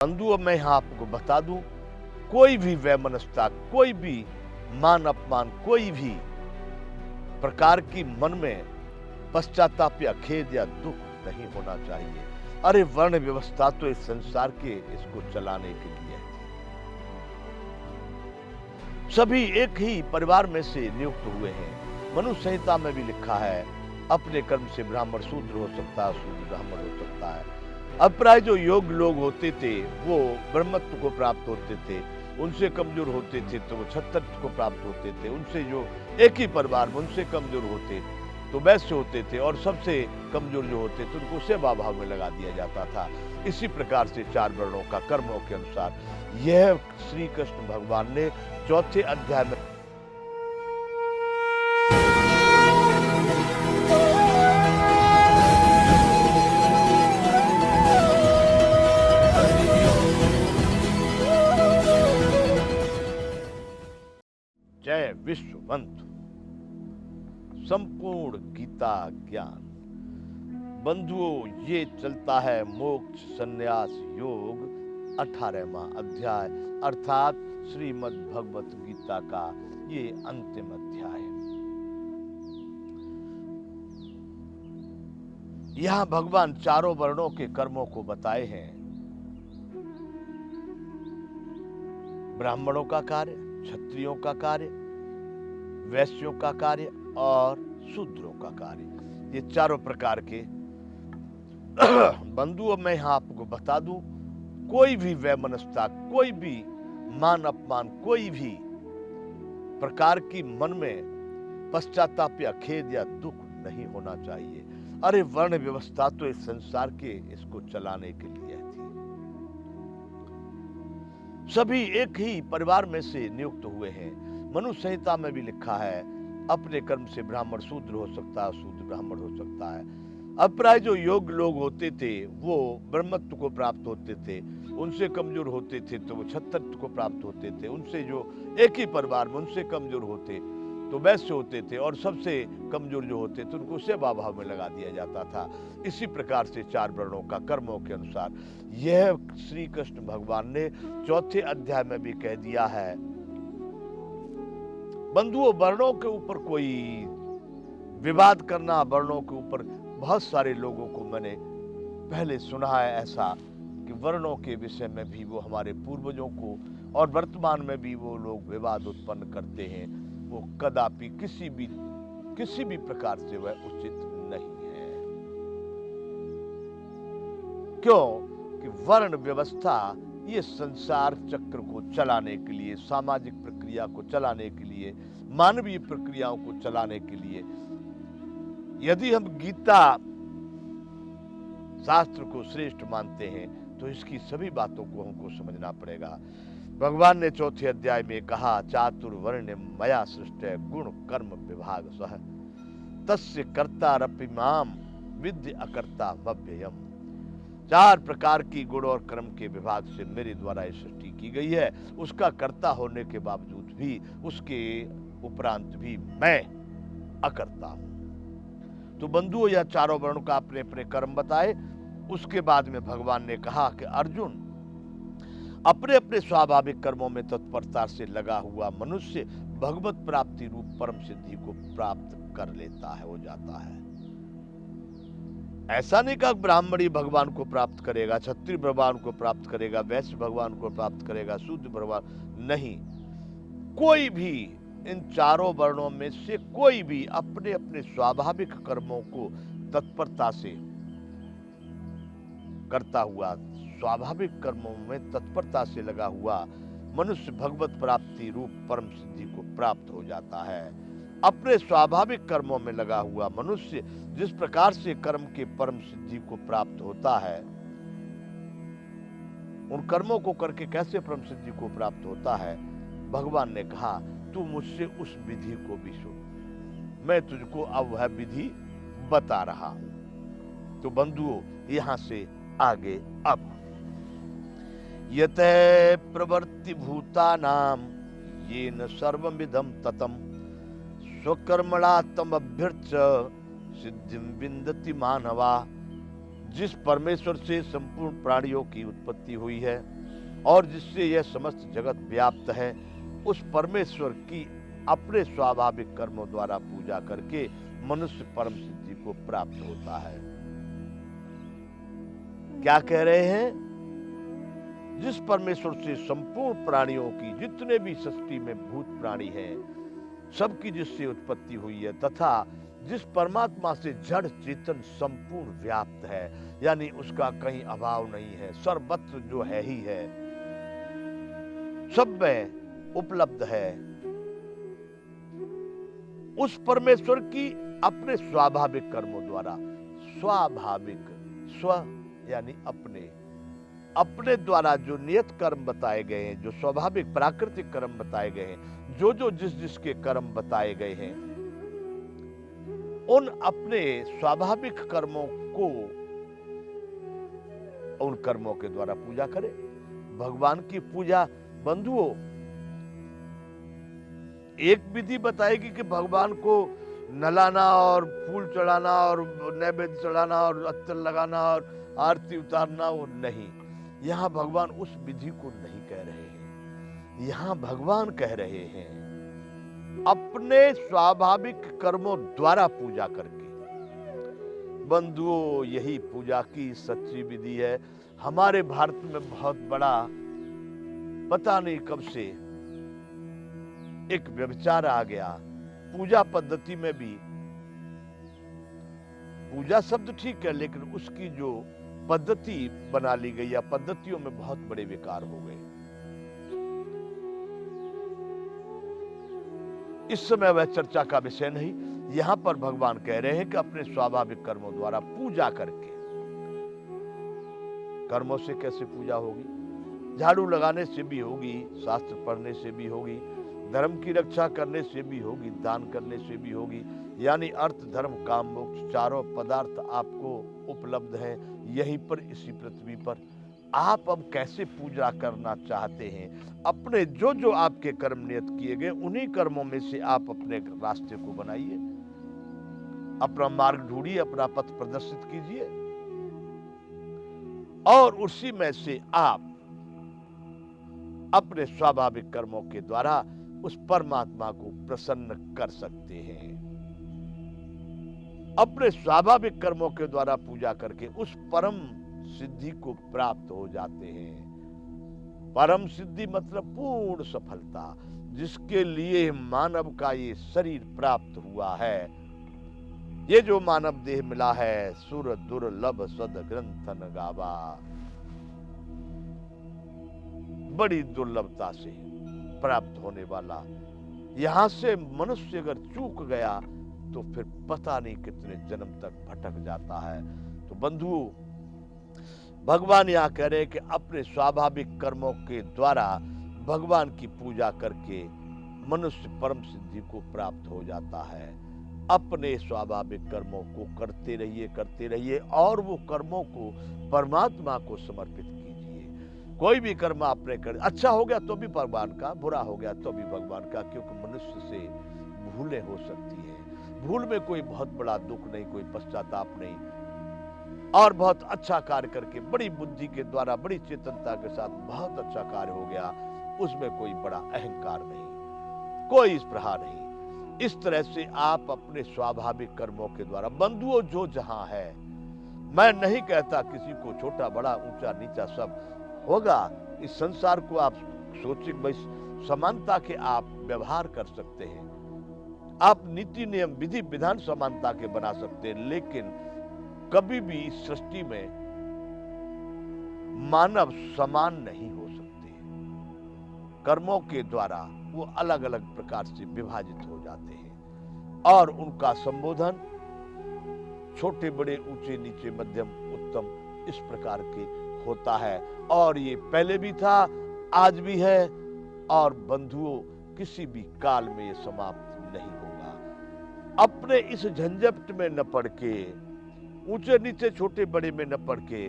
बंधुओं, मैं यहाँ आपको बता दूं, कोई भी वैमनस्यता, कोई भी मान अपमान, कोई भी प्रकार की मन में पश्चाताप या खेद या दुख नहीं होना चाहिए। अरे वर्ण व्यवस्था तो इस संसार के इसको चलाने के लिए है। सभी एक ही परिवार में से नियुक्त हुए हैं। मनुष्य संहिता में भी लिखा है, अपने कर्म से ब्राह्मण शूद्र हो सकता है, शूद्र ब्राह्मण हो सकता है। अब प्राय जो योग्य लोग होते थे वो ब्रह्मत्व को प्राप्त होते थे, उनसे कमजोर होते थे तो वो क्षत्रत्व को प्राप्त होते थे, उनसे जो एक ही परिवार में उनसे कमजोर होते तो वैश्य होते थे, और सबसे कमजोर जो होते थे उनको सेवा भाव में लगा दिया जाता था। इसी प्रकार से चार वर्णों का कर्मों के अनुसार यह श्री कृष्ण भगवान ने चौथे अध्याय में जय विश्ववंत संपूर्ण गीता ज्ञान। बंधुओं, ये चलता है मोक्ष संन्यास योग 18वां अध्याय, अर्थात श्रीमद् भगवत गीता का ये अंतिम अध्याय। यहां भगवान चारों वर्णों के कर्मों को बताए हैं। ब्राह्मणों का कार्य, क्षत्रियों का कार्य, वैश्यों का कार्य और शूद्रों का कार्य, ये चारों प्रकार के। बंधुओं, मैं यहाँ आपको बता दूं, कोई भी वैमनस्यता, कोई भी मान अपमान, कोई भी प्रकार की मन में पश्चाताप या खेद या दुख नहीं होना चाहिए। अरे वर्ण व्यवस्था तो इस संसार के इसको चलाने के लिए थी। सभी एक ही परिवार में से नियुक्त हुए हैं। मनुष्य संहिता में भी लिखा है, अपने कर्म से ब्राह्मण शूद्र हो सकता है, शूद्र ब्राह्मण हो सकता है। अब प्राय जो योग्य लोग होते थे वो ब्रह्मत्व को प्राप्त होते थे, उनसे कमजोर होते थे तो वो क्षत्रत्व को प्राप्त होते थे, उनसे जो एक ही परिवार में उनसे कमजोर होते तो वैश्य होते थे, और सबसे कमजोर जो होते थे उनको सेवा भाव में लगा दिया जाता था। इसी प्रकार से चार वर्णों का कर्मों के अनुसार यह श्री कृष्ण भगवान ने चौथे अध्याय में भी कह दिया है। बंधुओं, वर्णों के ऊपर कोई विवाद करना, वर्णों के ऊपर बहुत सारे लोगों को मैंने पहले सुना है ऐसा कि वर्णों के विषय में भी वो हमारे पूर्वजों को और वर्तमान में भी वो लोग विवाद उत्पन्न करते हैं। वो कदापि किसी भी प्रकार से वह उचित नहीं है। क्यों कि वर्ण व्यवस्था ये संसार चक्र को चलाने के लिए, सामाजिक प्रक्रिया को चलाने के लिए, मानवीय प्रक्रियाओं को चलाने के लिए, यदि हम गीता शास्त्र को श्रेष्ठ मानते हैं तो इसकी सभी बातों को हमको समझना पड़ेगा। भगवान ने चौथे अध्याय में कहा, चातुर्वर्ण मया सृष्टि गुण कर्म विभाग सह तस्य कर्तारपि माम विद्य अकर्ता मव्ययम्। चार प्रकार की गुण और कर्म के विभाग से मेरे द्वारा यह सृष्टि की गई है, उसका कर्ता होने के बावजूद भी, उसके उपरांत भी मैं अकर्ता हूं। तो बंधुओं, यह चारों वर्ण का अपने अपने कर्म बताए। उसके बाद में भगवान ने कहा कि अर्जुन, अपने अपने स्वाभाविक कर्मों में तत्परता से लगा हुआ मनुष्य भगवत प्राप्ति रूप परम सिद्धि को प्राप्त कर लेता है, हो जाता है। ऐसा नहीं कहा ब्राह्मणी भगवान को प्राप्त करेगा, क्षत्रिय भगवान को प्राप्त करेगा, वैश्य भगवान को प्राप्त करेगा, शूद्र भगवान नहीं। कोई भी इन चारों वर्णों में से कोई भी अपने अपने स्वाभाविक कर्मों को तत्परता से करता हुआ, स्वाभाविक कर्मों में तत्परता से लगा हुआ मनुष्य भगवत प्राप्ति रूप परम सिद्धि को प्राप्त हो जाता है। अपने स्वाभाविक कर्मों में लगा हुआ मनुष्य जिस प्रकार से कर्म के परम सिद्धि को प्राप्त होता है, उन कर्मों को करके कैसे परम सिद्धि को प्राप्त होता है, भगवान ने कहा तू मुझसे उस विधि को भी सुन, मैं तुझको अब वह विधि बता रहा हूं। तो बंधुओं, यहां से आगे अब यते प्रवर्ति भूतानाम येन सर्वमिदं ततम् स्वकर्मणा तमभ्यर्च्य सिद्धिं विन्दति मानवा जिस परमेश्वर से संपूर्ण प्राणियों की उत्पत्ति हुई है और जिससे यह समस्त जगत व्याप्त है, उस परमेश्वर की अपने स्वाभाविक कर्मों द्वारा पूजा करके मनुष्य परम सिद्धि को प्राप्त होता है। क्या कह रहे हैं? जिस परमेश्वर से संपूर्ण प्राणियों की, जितने भी सृष्टि में भूत प्राणी हैं, सबकी जिससे उत्पत्ति हुई है, तथा जिस परमात्मा से जड़ चेतन संपूर्ण व्याप्त है, यानी उसका कहीं अभाव नहीं है, सर्वत्र जो है ही है, सब में उपलब्ध है, उस परमेश्वर की अपने स्वाभाविक कर्मों द्वारा, स्वाभाविक, स्व यानी अपने द्वारा जो नियत कर्म बताए गए हैं, जो स्वाभाविक प्राकृतिक कर्म बताए गए हैं, जो जिसके कर्म बताए गए हैं, उन अपने स्वाभाविक कर्मों को उन कर्मों के द्वारा पूजा करें। भगवान की पूजा बंधुओं एक विधि बताएगी कि भगवान को नहलाना और फूल चढ़ाना और नैवेद्य चढ़ाना और अत्तर लगाना और आरती उतारना, वो नहीं। यहाँ भगवान उस विधि को नहीं कह रहे हैं। यहाँ भगवान कह रहे हैं अपने स्वाभाविक कर्मों द्वारा पूजा करके। बंधुओं, यही पूजा की सच्ची विधि है। हमारे भारत में बहुत बड़ा, पता नहीं कब से एक व्यभिचार आ गया। पूजा पद्धति में भी, पूजा शब्द ठीक है, लेकिन उसकी जो पद्धति बना ली गई या पद्धतियों में बहुत बड़े विकार हो गए। इस समय वह चर्चा का विषय नहीं। यहां पर भगवान कह रहे हैं कि अपने स्वाभाविक कर्मों द्वारा पूजा करके। कर्मों से कैसे पूजा होगी? झाड़ू लगाने से भी होगी, शास्त्र पढ़ने से भी होगी, धर्म की रक्षा करने से भी होगी, दान करने से भी होगी। यानी अर्थ, धर्म, काम, मोक्ष, चारों पदार्थ आपको उपलब्ध हैं यहीं पर, इसी पृथ्वी पर। आप अब कैसे पूजा करना चाहते हैं? अपने जो आपके कर्म नियत किए गए, उन्हीं कर्मों में से आप अपने रास्ते को बनाइए, अपना मार्ग ढूंढिए, अपना पथ प्रदर्शित कीजिए, और उसी में से आप अपने स्वाभाविक कर्मों के द्वारा उस परमात्मा को प्रसन्न कर सकते हैं। अपने स्वाभाविक कर्मों के द्वारा पूजा करके उस परम सिद्धि को प्राप्त हो जाते हैं। परम सिद्धि मतलब पूर्ण सफलता, जिसके लिए मानव का ये शरीर प्राप्त हुआ है। ये जो मानव देह मिला है, सुर दुर्लभ सद ग्रंथन गावा, बड़ी दुर्लभता से प्राप्त होने वाला। यहां से मनुष्य अगर चूक गया तो फिर पता नहीं कितने जन्म तक भटक जाता है। तो बंधुओं, भगवान यहां कह रहे हैं कि अपने स्वाभाविक कर्मों के द्वारा भगवान की पूजा करके मनुष्य परम सिद्धि को प्राप्त हो जाता है। अपने स्वाभाविक कर्मों को करते रहिए और वो कर्मों को परमात्मा को समर्पित कीजिए। कोई भी कर्म आपने कर, अच्छा हो गया तो भी भगवान का, बुरा हो गया तो भी भगवान का, क्योंकि मनुष्य से भूलें हो सकती है। भूल में कोई बहुत बड़ा दुख नहीं, कोई पश्चाताप नहीं, और बहुत अच्छा कार्य करके बड़ी बुद्धि के द्वारा, बड़ी चेतनता के साथ बहुत अच्छा कार्य हो गया, उसमें कोई बड़ा अहंकार नहीं, कोई इस प्रकार नहीं। इस तरह से आप अपने स्वाभाविक कर्मों के द्वारा, बंधुओं, जो जहां है, मैं नहीं कहता किसी को छोटा बड़ा ऊंचा नीचा सब होगा। इस संसार को आप सोचिए, भाई समानता के आप व्यवहार कर सकते हैं, आप नीति नियम विधि विधान समानता के बना सकते हैं, लेकिन कभी भी इस सृष्टि में मानव समान नहीं हो सकते। कर्मों के द्वारा वो अलग अलग प्रकार से विभाजित हो जाते हैं और उनका संबोधन छोटे बड़े, ऊंचे नीचे, मध्यम उत्तम, इस प्रकार के होता है। और ये पहले भी था, आज भी है, और बंधुओं किसी भी काल में ये समाप्त नहीं होगा। अपने इस झंझट में न पड़ के, ऊंचे नीचे छोटे बड़े में न पड़ के,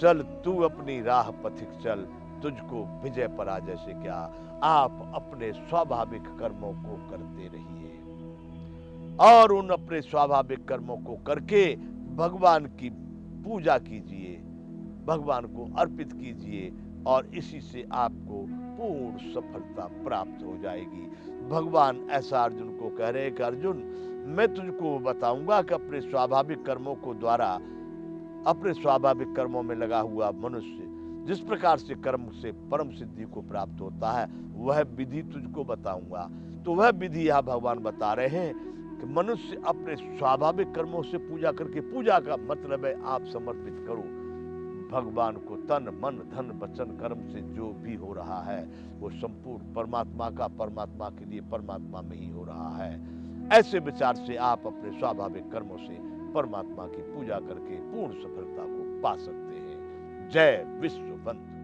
चल तू अपनी राह पथिक चल, तुझको विजय पराजय से क्या। आप अपने स्वाभाविक कर्मों को करते रहिए और उन अपने स्वाभाविक कर्मों को करके भगवान की पूजा कीजिए, भगवान को अर्पित कीजिए और इसी से आपको पूर्ण सफलता प्राप्त हो जाएगी। भगवान ऐसा अर्जुन को कह रहे हैं कि अर्जुन, मैं तुझको बताऊंगा कि अपने स्वाभाविक कर्मों को द्वारा, अपने स्वाभाविक कर्मों में लगा हुआ मनुष्य जिस प्रकार से कर्म से परम सिद्धि को प्राप्त होता है, वह विधि तुझको बताऊंगा। तो वह विधि यहाँ भगवान बता रहे हैं कि मनुष्य अपने स्वाभाविक कर्मों से पूजा करके, पूजा का मतलब है आप समर्पित करो भगवान को, तन मन धन वचन कर्म से जो भी हो रहा है वो संपूर्ण परमात्मा का, परमात्मा के लिए परमात्मा में ही हो रहा है। ऐसे विचार से आप अपने स्वाभाविक कर्मों से परमात्मा की पूजा करके पूर्ण सफलता को पा सकते हैं। जय विश्व बंधु।